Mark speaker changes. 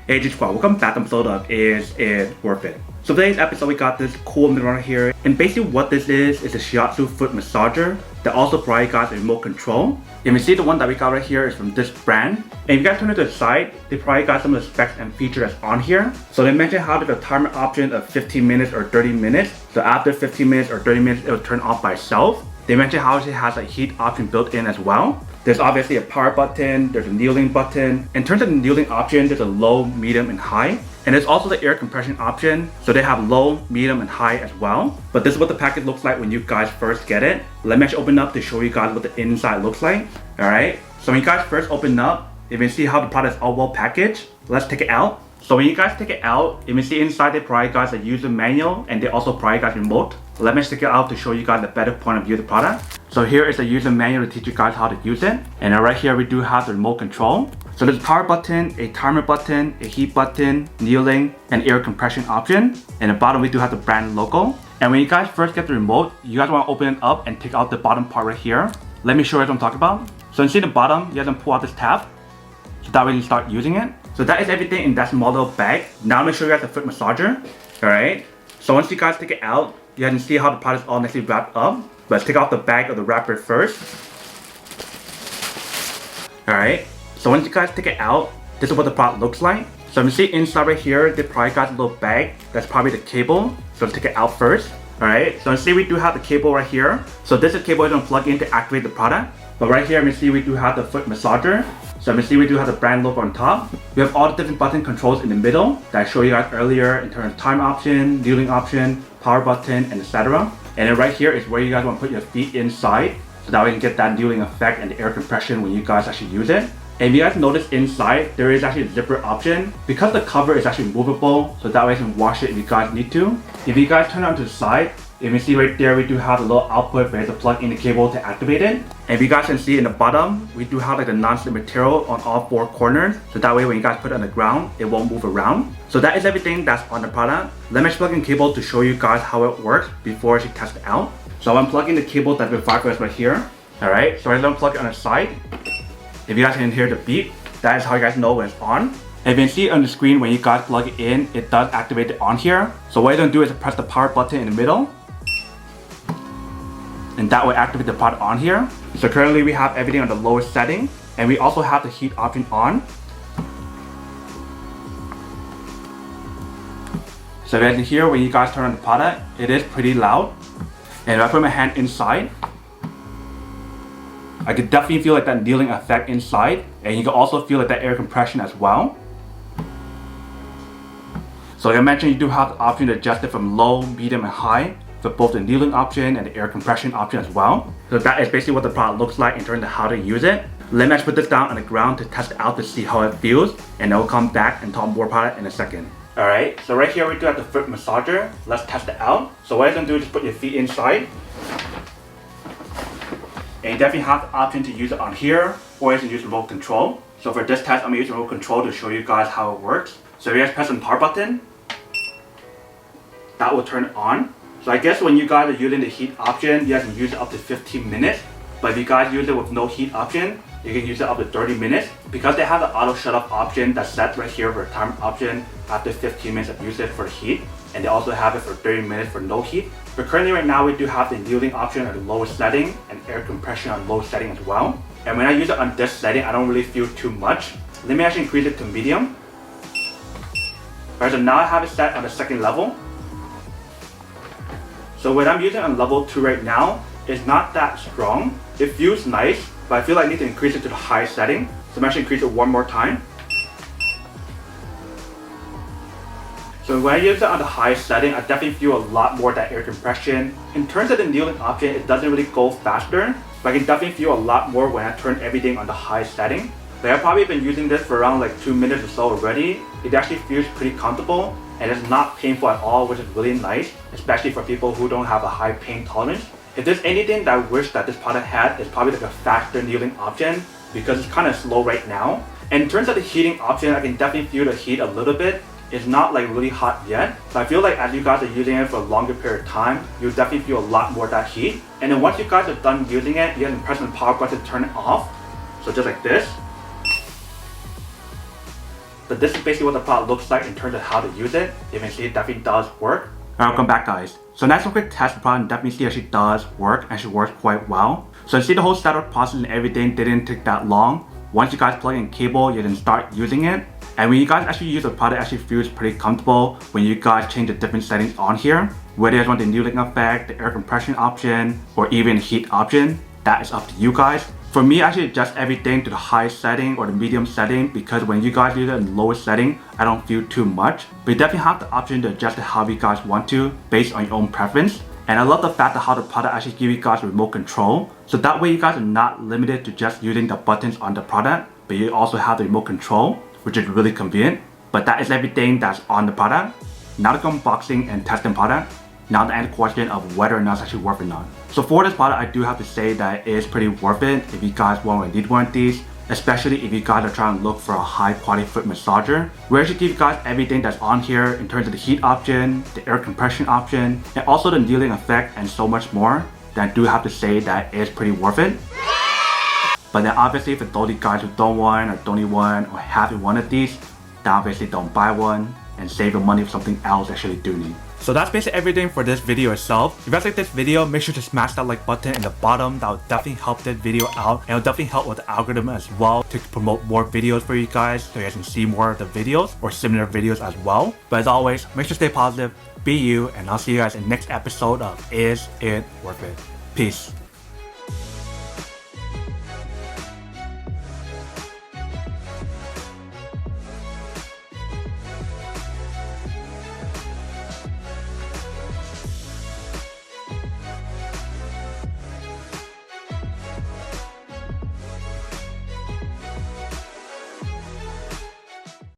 Speaker 1: Hey Squad, welcome back to episode of Is It Worth It? So today's episode we got this cool mirror here, and basically what this is a Shiatsu foot massager that also provides guys a remote control. And you see the one that we got right here is from this brand. And if you guys turn it to the side, they provide guys some of the specs and features that's on here. So they mentioned how there's a timer option of 15 minutes or 30 minutes. So after 15 minutes or 30 minutes, it will turn off by itself. They mentioned how it has a heat option built in as well. There's obviously a power button, there's a kneeling button. In terms of the kneeling option, there's a low, medium, and high. And there's also the air compression option. So they have low, medium, and high as well. But this is what the package looks like when you guys first get it. Let me actually open up to show you guys what the inside looks like. Alright, so when you guys first open up, you can see how the product is all well packaged. Let's take it out. So when you guys take it out, you can see inside they provide guys a user manual and they also provide guys remote. Let me take it out to show you guys the better point of view of the product. So here is the user manual to teach you guys how to use it. And then right here we do have the remote control. So there's a power button, a timer button, a heat button, kneeling, and air compression option. And at the bottom we do have the brand logo. And when you guys first get the remote, you guys want to open it up and take out the bottom part right here. Let me show you what I'm talking about. So you see the bottom, you guys can pull out this tab. So that way you start using it. So that is everything in that small little bag. Now I'm going to show you guys the foot massager. Alright. So once you guys take it out, you guys can see how the product is all nicely wrapped up. But let's take out the bag of the wrapper first. Alright. So once you guys take it out, this is what the product looks like. So you see inside right here, they probably got a little bag. That's probably the cable. So let's take it out first. Alright. So you see we do have the cable right here. So this is the cable you're going to plug in to activate the product. But right here, you see we do have the foot massager. So you see we do have the brand logo on top. We have all the different button controls in the middle that I showed you guys earlier in terms of time option, kneeling option, power button, and etc. And then right here is where you guys want to put your feet inside. So that way you can get that kneeling effect and the air compression when you guys actually use it. And if you guys notice inside, there is actually a zipper option. Because the cover is actually movable, so that way you can wash it if you guys need to. If you guys turn it on to the side, you can see right there we do have a little output for you to plug in the cable to activate it. And if you guys can see in the bottom, we do have like a non-slip material on all four corners. So that way when you guys put it on the ground, it won't move around. So that is everything that's on the product. Let me plug in cable to show you guys how it works before I actually test it out. So I'm plugging the cable that's been fired for us right here. Alright, so I'm going to plug it on the side. If you guys can hear the beep, that is how you guys know when it's on. And you can see on the screen when you guys plug it in, it does activate it on here. So what you're going to do is press the power button in the middle. And that will activate the product on here. So currently we have everything on the lowest setting, and we also have the heat option on. So as you can hear when you guys turn on the product, it is pretty loud. And if I put my hand inside, I could definitely feel like that kneeling effect inside, and you can also feel like that air compression as well. So like I mentioned, you do have the option to adjust it from low, medium, and high. For both the kneeling option and the air compression option as well. So that is basically what the product looks like in terms of how to use it. Let me actually put this down on the ground to test it out to see how it feels, and then we'll come back and talk more about it in a second. Alright, so right here we do have the foot massager. Let's test it out. So what you're going to do is just put your feet inside. And you definitely have the option to use it on here, or you can use remote control. So for this test, I'm going to use remote control to show you guys how it works. So if you guys press the power button, that will turn it on. So I guess when you guys are using the heat option, you guys can use it up to 15 minutes. But if you guys use it with no heat option, you can use it up to 30 minutes. Because they have the auto shut off option that's set right here for a time option after 15 minutes of usage for the heat. And they also have it for 30 minutes for no heat. But currently right now we do have the kneeling option at the lowest setting and air compression on low setting as well. And when I use it on this setting, I don't really feel too much. Let me actually increase it to medium. Alright, so now I have it set on the second level. So what I'm using on level 2 right now is not that strong. It feels nice, but I feel like I need to increase it to the high setting. So I'm actually increase it one more time. So when I use it on the high setting, I definitely feel a lot more that air compression. In terms of the kneeling option, it doesn't really go faster, but I can definitely feel a lot more when I turn everything on the high setting. But I've probably been using this for around like 2 minutes or so already. It actually feels pretty comfortable. And it's not painful at all, which is really nice, especially for people who don't have a high pain tolerance. If there's anything that I wish that this product had, it's probably like a faster kneeling option, because it's kind of slow right now. And in terms of the heating option, I can definitely feel the heat a little bit. It's not like really hot yet, but I feel like as you guys are using it for a longer period of time, you'll definitely feel a lot more of that heat. And then once you guys are done using it, you guys can press the power button to turn it off. So just like this. but this is basically what the product looks like in terms of how to use it. You can see it definitely does work. Alright, welcome back guys. So next, a quick test the product, and definitely see that she does work, and she works quite well. So you see the whole setup process and everything didn't take that long. Once you guys plug in cable, you can start using it. And when you guys actually use the product, it actually feels pretty comfortable when you guys change the different settings on here. Whether you guys want the annealing effect, the air compression option, or even heat option, that is up to you guys. For me, I actually adjust everything to the high setting or the medium setting, because when you guys use it in the lowest setting, I don't feel too much. But you definitely have the option to adjust it however you guys want to, based on your own preference. And I love the fact that how the product actually gives you guys remote control. So that way you guys are not limited to just using the buttons on the product, but you also have the remote control, which is really convenient. But that is everything that's on the product. Now to go unboxing and testing product. Now to answer the question of whether or not it's actually worth it or not. So for this product, I do have to say that it is pretty worth it if you guys want to need one of these. Especially if you guys are trying to look for a high quality foot massager, where it should give you guys everything that's on here in terms of the heat option, the air compression option, and also the annealing effect and so much more. Then I do have to say that it is pretty worth it. But then obviously for those of you guys who don't want or don't need one or haven't one of these, then obviously don't buy one and save your money for something else that you actually do need. So that's basically everything for this video itself. If you guys like this video, make sure to smash that like button in the bottom. That will definitely help this video out, and it will definitely help with the algorithm as well to promote more videos for you guys, so you guys can see more of the videos or similar videos as well. But as always, make sure to stay positive, be you, and I'll see you guys in the next episode of Is It Worth It? Peace.